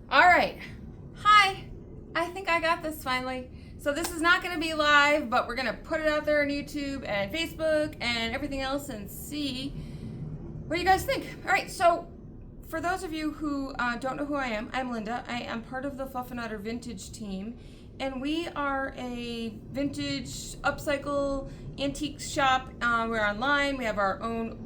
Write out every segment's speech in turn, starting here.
All right. Hi. I think I got this finally. So this is not going to be live, but we're going to put it out there on YouTube and Facebook and everything else and see what you guys think. All right. So for those of you who don't know who I am, I'm Linda. I am part of the Fluff and Otter Vintage team, and we are a vintage upcycle antique shop. We're online. We have our own.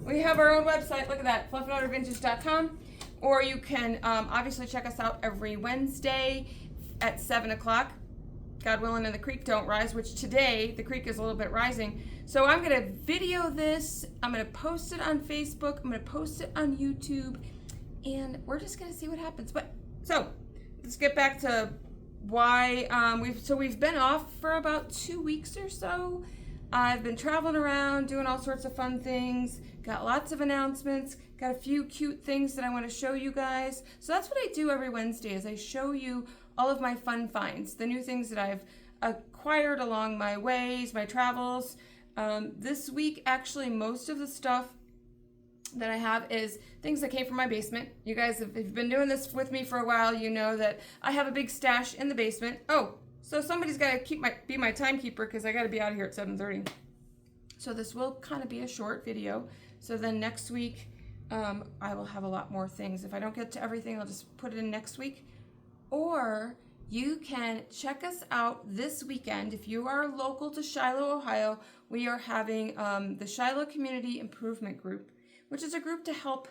We have our own website. Look at that, fluffandottervintage.com. Or you can obviously check us out every Wednesday at 7 o'clock. God willing and the creek don't rise, which today the creek is a little bit rising. So I'm going to video this. I'm going to post it on Facebook. I'm going to post it on YouTube. And we're just going to see what happens. But so let's get back to why we've been off for about 2 weeks or so. I've been traveling around, doing all sorts of fun things, got lots of announcements, got a few cute things that I want to show you guys. So that's what I do every Wednesday, is I show you all of my fun finds, the new things that I've acquired along my ways, my travels. This week, actually, most of the stuff that I have is things that came from my basement. You guys, if you've been doing this with me for a while, you know that I have a big stash in the basement. Oh, so somebody's got to be my timekeeper, because I got to be out of here at 7:30. So this will kind of be a short video. So then next week, I will have a lot more things. If I don't get to everything, I'll just put it in next week. Or you can check us out this weekend. If you are local to Shiloh, Ohio, we are having the Shiloh Community Improvement Group, which is a group to help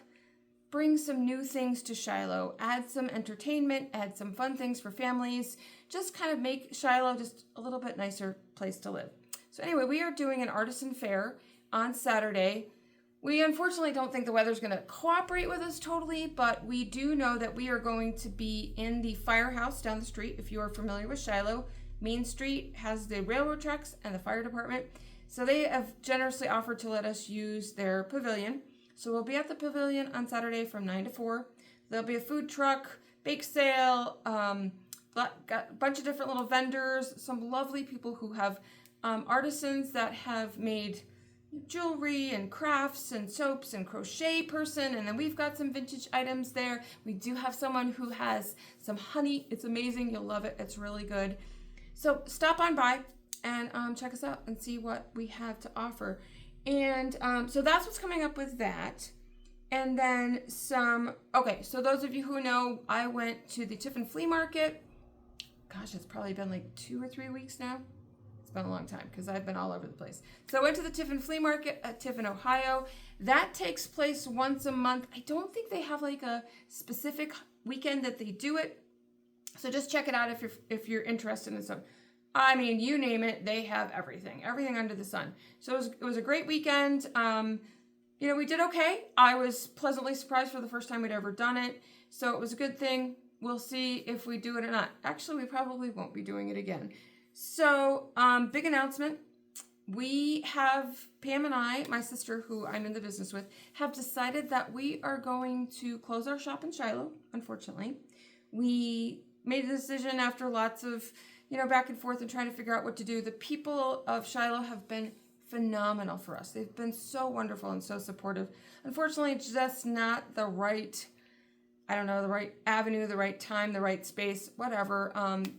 bring some new things to Shiloh, add some entertainment, add some fun things for families, just kind of make Shiloh just a little bit nicer place to live. So anyway, we are doing an artisan fair on Saturday. We unfortunately don't think the weather's going to cooperate with us totally, but we do know that we are going to be in the firehouse down the street. If you are familiar with Shiloh, Main Street has the railroad tracks and the fire department. So they have generously offered to let us use their pavilion. So we'll be at the pavilion on Saturday from 9 to 4. There'll be a food truck, bake sale, got a bunch of different little vendors, some lovely people who have artisans that have made jewelry and crafts and soaps and crochet person. And then we've got some vintage items there. We do have someone who has some honey. It's amazing. You'll love it. It's really good. So stop on by and check us out and see what we have to offer. And so that's what's coming up with that. And then okay, so those of you who know, I went to the Tiffin Flea Market. Gosh, it's probably been like 2 or 3 weeks now. It's been a long time because I've been all over the place. So I went to the Tiffin Flea Market at Tiffin, Ohio. That takes place once a month. I don't think they have like a specific weekend that they do it. So just check it out if you're interested in some. I mean, you name it, they have everything under the sun. So it was a great weekend. We did okay. I was pleasantly surprised for the first time we'd ever done it. So it was a good thing. We'll see if we do it or not. Actually, we probably won't be doing it again. So, big announcement. We have, Pam and I, my sister, who I'm in the business with, have decided that we are going to close our shop in Shiloh, unfortunately. We made a decision after lots of back and forth and trying to figure out what to do. The people of Shiloh have been phenomenal for us. They've been so wonderful and so supportive. Unfortunately, it's just not the right, the right avenue, the right time, the right space, whatever,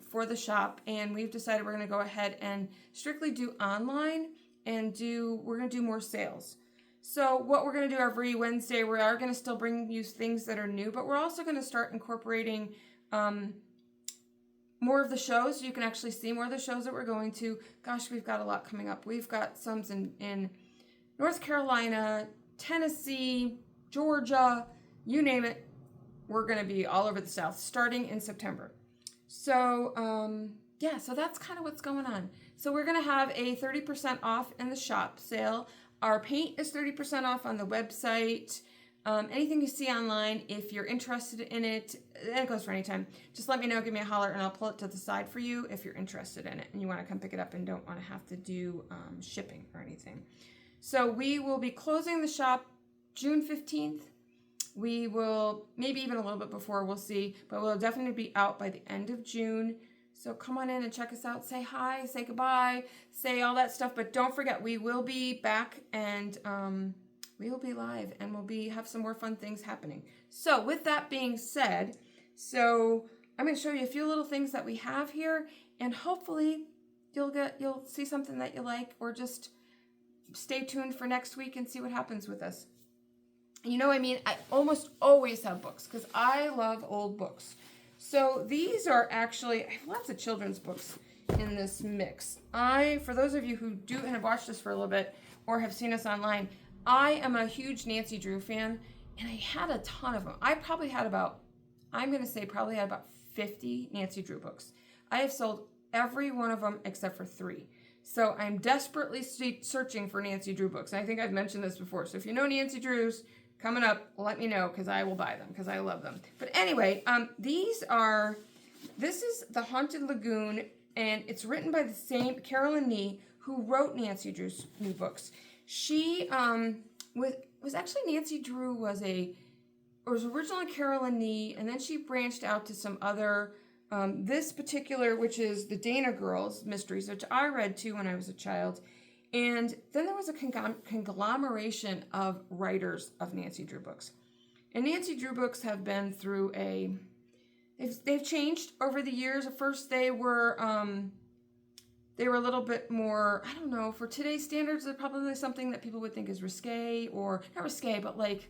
for the shop. And we've decided we're going to go ahead and strictly do online and we're going to do more sales. So what we're going to do every Wednesday, we are going to still bring you things that are new, but we're also going to start incorporating more of the shows. You can actually see more of the shows that we're going to. Gosh, we've got a lot coming up. We've got some in North Carolina, Tennessee, Georgia, you name it. We're going to be all over the South starting in September. So, so that's kind of what's going on. So we're going to have a 30% off in the shop sale. Our paint is 30% off on the website. Anything you see online, if you're interested in it, and it goes for any time, just let me know, give me a holler, and I'll pull it to the side for you if you're interested in it and you want to come pick it up and don't want to have to do shipping or anything. So we will be closing the shop June 15th. We will, maybe even a little bit before, we'll see, but we'll definitely be out by the end of June. So come on in and check us out. Say hi, say goodbye, say all that stuff. But don't forget, we will be back and we will be live and we'll have some more fun things happening. So with that being said, so I'm going to show you a few little things that we have here, and hopefully you'll see something that you like, or just stay tuned for next week and see what happens with us. You know what I mean? I almost always have books because I love old books. So these are actually, I have lots of children's books in this mix. For those of you who have watched us for a little bit or have seen us online, I am a huge Nancy Drew fan, and I had a ton of them. I probably had about 50 Nancy Drew books. I have sold every one of them except for 3. So I'm desperately searching for Nancy Drew books. And I think I've mentioned this before. So if you know Nancy Drew's coming up, let me know because I will buy them because I love them. But anyway, this is The Haunted Lagoon, and it's written by the same Carolyn Nee who wrote Nancy Drew's new books. She was actually Nancy Drew was originally Carolyn Nee, and then she branched out to some other. This particular, which is the Dana Girls Mysteries, which I read too when I was a child. And then there was a conglomeration of writers of Nancy Drew books. And Nancy Drew books have been through they've changed over the years. At first they were a little bit more, I don't know, for today's standards, they're probably something that people would think is risque, or not risque, but like,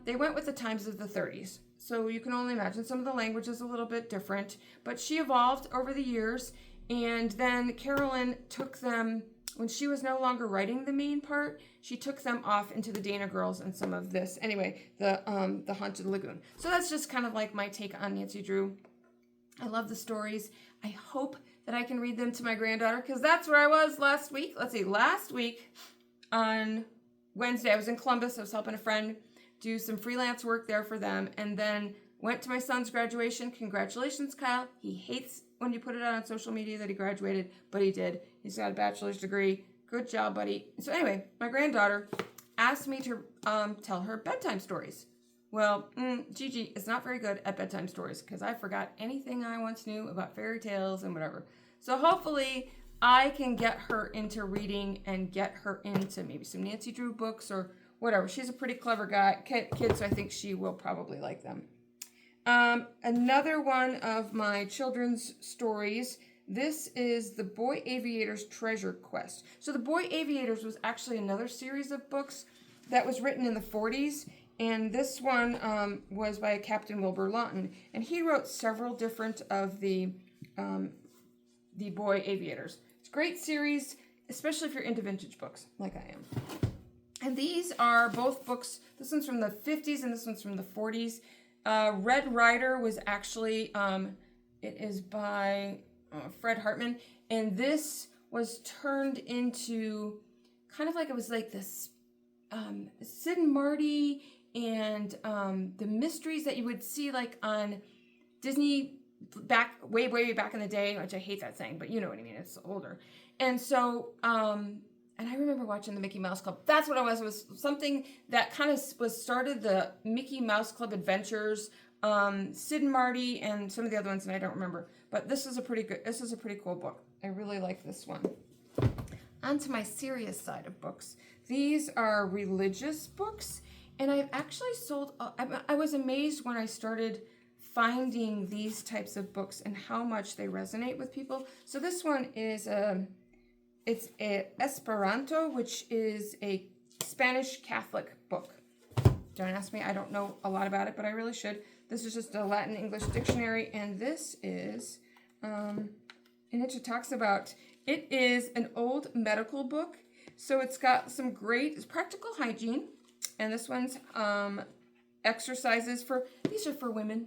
they went with the times of the 30s. So you can only imagine some of the language is a little bit different, but she evolved over the years. And then Carolyn took them, when she was no longer writing the main part, she took them off into the Dana Girls and some of this. Anyway, the Haunted Lagoon. So that's just kind of like my take on Nancy Drew. I love the stories. I hope that I can read them to my granddaughter, because that's where I was last week. Let's see, last week on Wednesday, I was in Columbus. I was helping a friend do some freelance work there for them, and then went to my son's graduation. Congratulations, Kyle. He hates when you put it out on social media that he graduated, but he did. He's got a bachelor's degree. Good job, buddy. So anyway, my granddaughter asked me to tell her bedtime stories. Well, Gigi is not very good at bedtime stories because I forgot anything I once knew about fairy tales and whatever. So hopefully I can get her into reading and get her into maybe some Nancy Drew books or whatever. She's a pretty clever kid, so I think she will probably like them. Another one of my children's stories, this is The Boy Aviator's Treasure Quest. So The Boy Aviators was actually another series of books that was written in the 40s, and this one was by Captain Wilbur Lawton, and he wrote several different of the Boy Aviators. It's a great series, especially if you're into vintage books, like I am. And these are both books. This one's from the 50s and this one's from the 40s. Red Rider was actually, it is by Fred Hartman. And this was turned into kind of like, it was like this Sid and Marty and the mysteries that you would see like on Disney way back in the day, which I hate that saying, but you know what I mean. It's older. And so, and I remember watching the Mickey Mouse Club. That's what it was something that kind of started the Mickey Mouse Club adventures, Sid and Marty, and some of the other ones, and I don't remember. But this is a pretty cool book. I really like this one. On to my serious side of books. These are religious books, and I've actually sold, I was amazed when I started finding these types of books and how much they resonate with people. So this one is it's a Esperanto, which is a Spanish Catholic book. Don't ask me, I don't know a lot about it, but I really should. This is just a Latin English dictionary, and this is, and it just talks about, it is an old medical book, so it's got some great practical hygiene, and this one's exercises these are for women.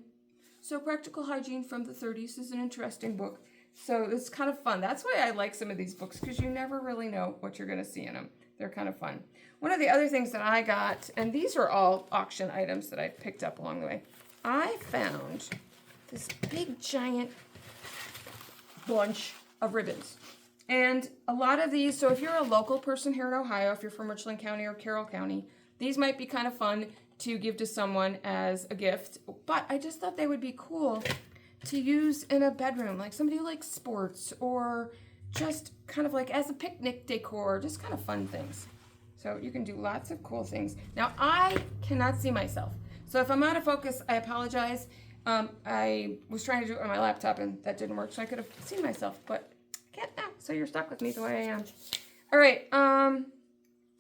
So Practical Hygiene from the 30s is an interesting book. So it's kind of fun. That's why I like some of these books, because you never really know what you're going to see in them. They're kind of fun. One of the other things that I got, and these are all auction items that I picked up along the way, I found this big giant bunch of ribbons. And a lot of these, so if you're a local person here in Ohio, if you're from Richland County or Carroll County, these might be kind of fun to give to someone as a gift. But I just thought they would be cool to use in a bedroom, like somebody who likes sports, or just kind of like as a picnic decor, just kind of fun things. So you can do lots of cool things. Now I cannot see myself. So if I'm out of focus, I apologize. I was trying to do it on my laptop and that didn't work, so I could have seen myself, but I can't now. So you're stuck with me the way I am. All right,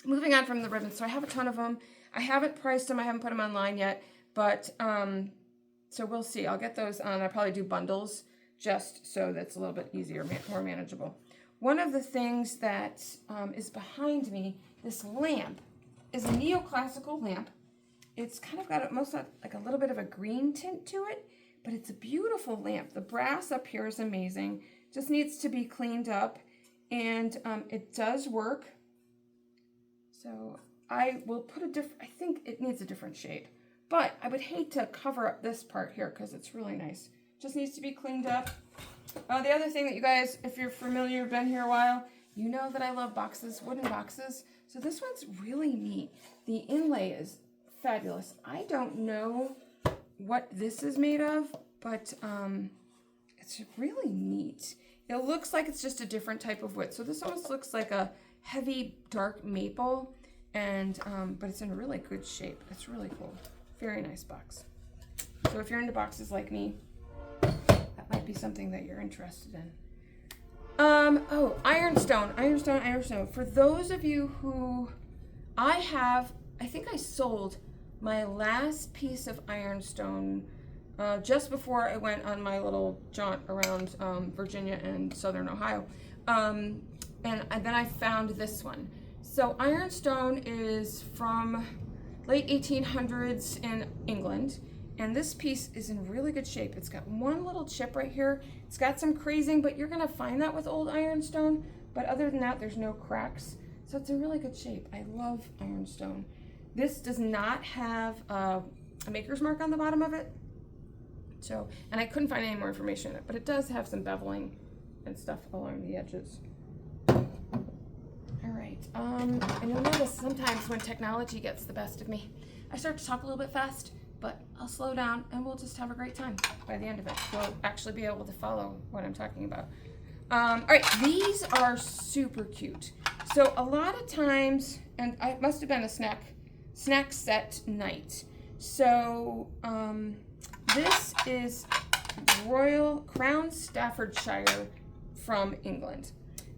moving on from the ribbons. So I have a ton of them. I haven't priced them. I haven't put them online yet, but so we'll see. I'll get those on. I'll probably do bundles just so that's a little bit easier, more manageable. One of the things that is behind me, this lamp, is a neoclassical lamp. It's kind of got almost like a little bit of a green tint to it, but it's a beautiful lamp. The brass up here is amazing. Just needs to be cleaned up, and it does work. So I will put I think it needs a different shade, but I would hate to cover up this part here because it's really nice. Just needs to be cleaned up. The other thing that you guys, if you're familiar, been here a while, you know that I love boxes, wooden boxes. So this one's really neat. The inlay is fabulous. I don't know what this is made of, but it's really neat. It looks like it's just a different type of wood. So this almost looks like a heavy dark maple, and but it's in really good shape. It's really cool. Very nice box. So if you're into boxes like me, that might be something that you're interested in. Oh, ironstone. For those of you who I think I sold my last piece of ironstone just before I went on my little jaunt around Virginia and Southern Ohio. And then I found this one. So ironstone is from late 1800s in England. And this piece is in really good shape. It's got one little chip right here. It's got some crazing, but you're gonna find that with old ironstone. But other than that, there's no cracks. So it's in really good shape. I love ironstone. This does not have a maker's mark on the bottom of it. So, and I couldn't find any more information on it, but it does have some beveling and stuff along the edges. All right, and you'll notice sometimes when technology gets the best of me, I start to talk a little bit fast, but I'll slow down and we'll just have a great time by the end of it. You'll actually be able to follow what I'm talking about. All right, these are super cute. So a lot of times, and it must have been a snack set night. So this is Royal Crown Staffordshire from England.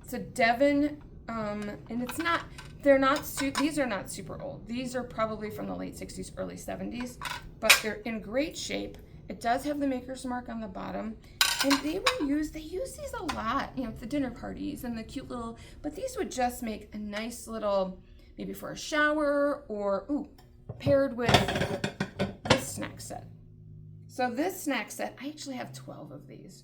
It's a Devon, and it's not, these are not super old. These are probably from the late 60s, early 70s, but they're in great shape. It does have the maker's mark on the bottom. And they use these a lot, you know, the dinner parties and the cute little, but these would just make a nice little, maybe for a shower or, paired with this snack set. So this snack set, I actually have 12 of these.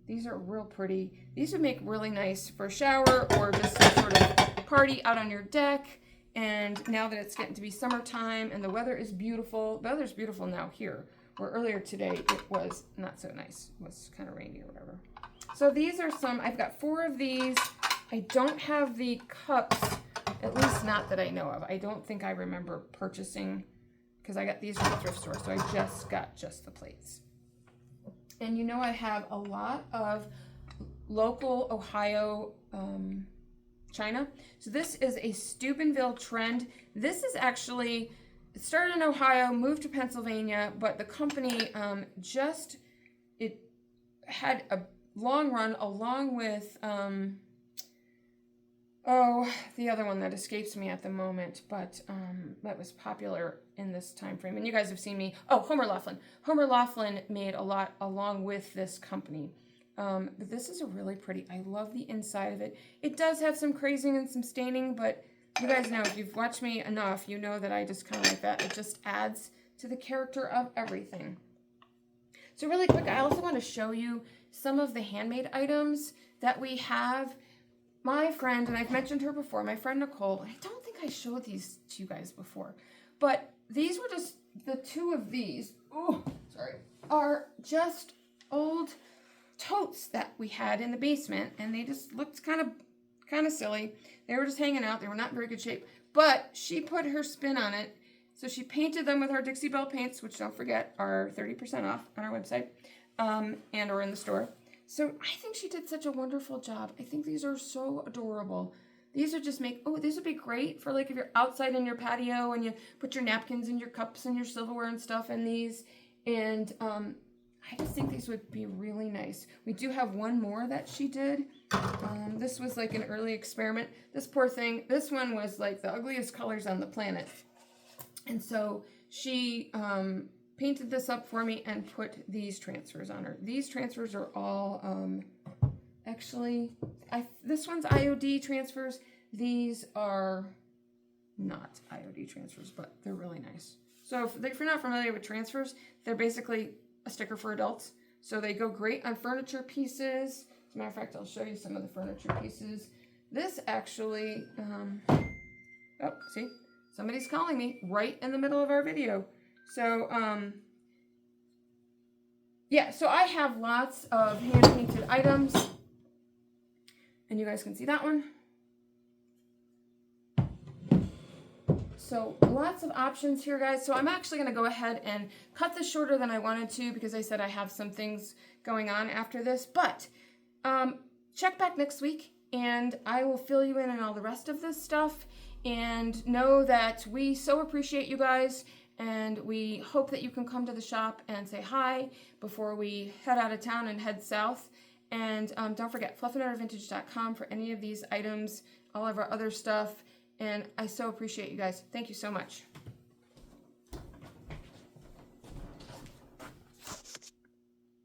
These are real pretty. These would make really nice for a shower or just some sort of party out on your deck. And now that it's getting to be summertime and the weather is beautiful, the weather's beautiful now here, where earlier today it was not so nice. It was kind of rainy or whatever. So these are some, I've got 4 of these. I don't have the cups, at least not that I know of. I don't think I remember purchasing, because I got these from the thrift store, so I just got the plates. And you know I have a lot of local Ohio china. So this is a Steubenville trend. This is actually, it started in Ohio, moved to Pennsylvania, but the company it had a long run along with, the other one that escapes me at the moment, but that was popular in this time frame. And you guys have seen me, Homer Laughlin. Homer Laughlin made a lot along with this company. But this is a really pretty, I love the inside of it. It does have some crazing and some staining, but you guys know, if you've watched me enough, you know that I just kind of like that. It just adds to the character of everything. So really quick, I also want to show you some of the handmade items that we have. My friend, and I've mentioned her before, my friend Nicole, I don't think I showed these to you guys before, but these were just, the 2 of these, are just old totes that we had in the basement, and they just looked kind of silly. They were just hanging out. They were not in very good shape, but she put her spin on it. So she painted them with our Dixie Belle paints, which, don't forget, are 30% off on our website, and or in the store. So I think she did such a wonderful job. I think these are so adorable. These are just these would be great for like if you're outside in your patio and you put your napkins and your cups and your silverware and stuff in these. And I just think these would be really nice. We do have one more that she did. This was like an early experiment. This poor thing, this one was like the ugliest colors on the planet. And so she painted this up for me and put these transfers on her. These transfers are all, actually, this one's IOD transfers. These are not IOD transfers, but they're really nice. So if you're not familiar with transfers, they're basically a sticker for adults. So they go great on furniture pieces. As a matter of fact, I'll show you some of the furniture pieces. This actually, oh, see, somebody's calling me right in the middle of our video. So, yeah, so I have lots of hand-painted items. And you guys can see that one. So lots of options here, guys. So I'm actually going to go ahead and cut this shorter than I wanted to because I said I have some things going on after this. But check back next week and I will fill you in on all the rest of this stuff. And know that we so appreciate you guys. And we hope that you can come to the shop and say hi before we head out of town and head south. And don't forget, fluffinuttervintage.com for any of these items, all of our other stuff. And I so appreciate you guys. Thank you so much.